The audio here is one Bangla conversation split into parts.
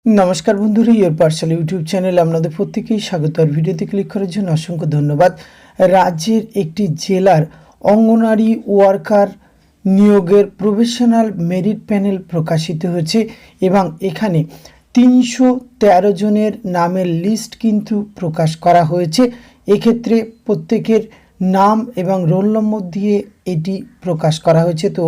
নমস্কার বন্ধুরা, ইয়োর পার্সেল ইউটিউব চ্যানেলে আপনাদের প্রত্যেকেই স্বাগত। আর ভিডিওতে ক্লিক করার জন্য অসংখ্য ধন্যবাদ। রাজ্যের একটি জেলার অঙ্গনারী ওয়ার্কার নিয়োগের প্রফেশনাল মেরিট প্যানেল প্রকাশিত হয়েছে এবং এখানে 313 জনের নামের লিস্ট কিন্তু প্রকাশ করা হয়েছে। এক্ষেত্রে প্রত্যেকের নাম এবং রোল নম্বর দিয়ে এটি প্রকাশ করা হয়েছে। তো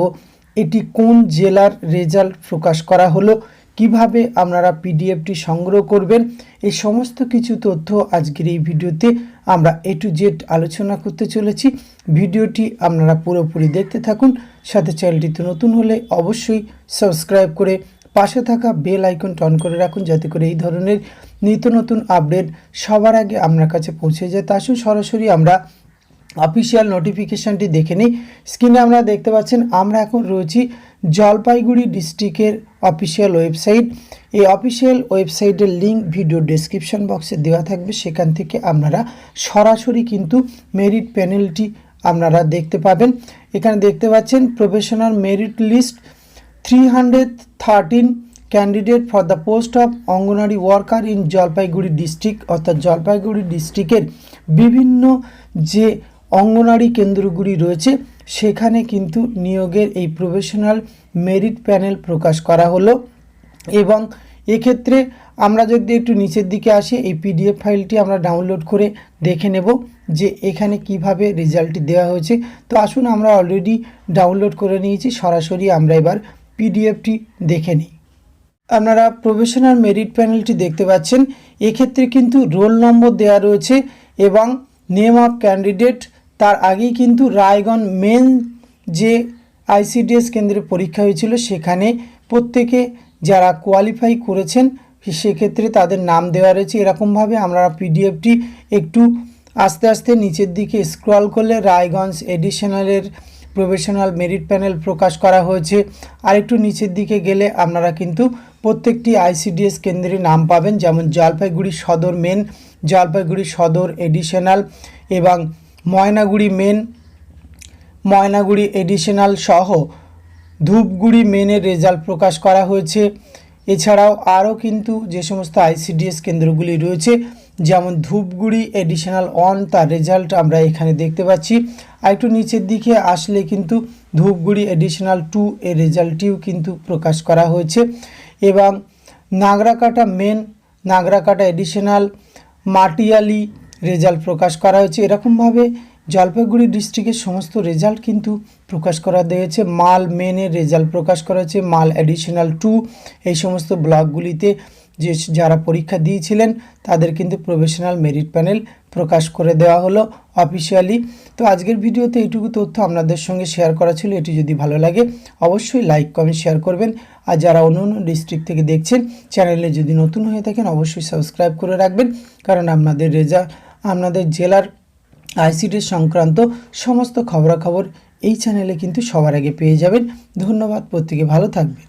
এটি কোন জেলার রেজাল্ট প্রকাশ করা হলো, কিভাবে আপনারা পিডিএফটি সংগ্রহ করবেন, এই সমস্ত কিছু তথ্য আজকের এই ভিডিওতে আমরা A to Z আলোচনা করতে চলেছি। ভিডিওটি আপনারা পুরোপুরি দেখতে থাকুন। সাথে চ্যানেলটিতে নতুন হলে অবশ্যই সাবস্ক্রাইব করে পাশে থাকা বেল আইকনটা অন করে রাখুন, যাতে করে এই ধরনের নিত্য নতুন আপডেট সবার আগে আপনার কাছে পৌঁছে যায়। তা আসুন সরাসরি আমরা অফিসিয়াল নোটিফিকেশানটি দেখে নিই। স্ক্রিনে আপনারা দেখতে পাচ্ছেন আমরা এখন রয়েছি জলপাইগুড়ি ডিস্ট্রিক্টের অফিসিয়াল ওয়েবসাইট। এই অফিসিয়াল ওয়েবসাইটের লিঙ্ক ভিডিও ডেসক্রিপশন বক্সে দেওয়া থাকবে, সেখান থেকে আপনারা সরাসরি কিন্তু মেরিট প্যানেলটি আপনারা দেখতে পাবেন। এখানে দেখতে পাচ্ছেন professional merit list 313 candidate for the post of Anganwadi worker in Jalpaiguri district, অর্থাৎ জলপাইগুড়ি ডিস্ট্রিক্টের বিভিন্ন যে অঙ্গনারী কেন্দ্রগুলি রয়েছে সেখানে কিন্তু নিয়োগের এই প্রফেশনাল মেরিট প্যানেল প্রকাশ করা হলো। এবং এক্ষেত্রে আমরা যদি একটু নিচের দিকে আসি, এই পিডিএফ ফাইলটি আমরা ডাউনলোড করে দেখে নেব যে এখানে কিভাবে রেজাল্টটি দেওয়া হয়েছে। তো আসুন আমরা অলরেডি ডাউনলোড করে নিয়েছি, সরাসরি আমরা এবার পিডিএফটি দেখে নিই। আপনারা প্রফেশনাল মেরিট প্যানেলটি দেখতে পাচ্ছেন। এক্ষেত্রে কিন্তু রোল নম্বর দেওয়া রয়েছে এবং নেম অফ ক্যান্ডিডেট। তার আগেই কিন্তু রায়গঞ্জ মেন যে আইসিডিএস কেন্দ্রে পরীক্ষা হয়েছিল সেখানে প্রত্যেকে যারা কোয়ালিফাই করেছেন সেক্ষেত্রে তাদের নাম দেওয়া রয়েছে। এরকমভাবে আমরা পিডিএফটি একটু আস্তে আস্তে নিচের দিকে স্ক্রল করলে রায়গঞ্জ এডিশনালের প্রফেশনাল মেরিট প্যানেল প্রকাশ করা হয়েছে। আর একটু নিচের দিকে গেলে আপনারা কিন্তু প্রত্যেকটি আইসিডিএস কেন্দ্রের নাম পাবেন, যেমন জলপাইগুড়ি সদর মেন, জলপাইগুড়ি সদর এডিশনাল এবং ময়নাগুড়ি মেন, ময়নাগুড়ি এডিশনাল সহ ধূপগুড়ি মেনের রেজাল্ট প্রকাশ করা হয়েছে। এছাড়াও আরও কিন্তু যে সমস্ত আইসিডিএস কেন্দ্রগুলি রয়েছে যেমন ধূপগুড়ি এডিশনাল 1 তার রেজাল্ট আমরা এখানে দেখতে পাচ্ছি। আর একটু নিচের দিকে আসলে কিন্তু ধূপগুড়ি এডিশনাল 2 এর রেজাল্টটিও কিন্তু প্রকাশ করা হয়েছে। এবং Nagrakata main, Nagrakata additional, Matiali result প্রকাশ করা হয়েছে। এরকমভাবে জলপাইগুড়ি ডিস্ট্রিক্টের সমস্ত রেজাল্ট কিন্তু প্রকাশ করা হয়েছে। মাল মেনের রেজাল্ট প্রকাশ করা হয়েছে, মাল এডিশনাল 2। এই সমস্ত ব্লকগুলিতে যে যারা পরীক্ষা দিয়েছিলেন তাদের কিন্তু প্রফেশনাল মেরিট প্যানেল প্রকাশ করে দেওয়া হলো অফিসিয়ালি। তো আজকের ভিডিওতে এইটুকু তথ্য আপনাদের সঙ্গে শেয়ার করা ছিল। এটি যদি ভালো লাগে অবশ্যই লাইক কমেন্ট শেয়ার করবেন। আর যারা অন্য অন্য ডিস্ট্রিক্ট থেকে দেখছেন চ্যানেলে যদি নতুন হয়ে থাকেন অবশ্যই সাবস্ক্রাইব করে রাখবেন, কারণ আপনাদের জেলার আইসিডিএস সংক্রান্ত সমস্ত খবরাখবর এই চ্যানেলে কিন্তু সবার আগে পেয়ে যাবেন। ধন্যবাদ, প্রত্যেকে ভালো থাকবেন।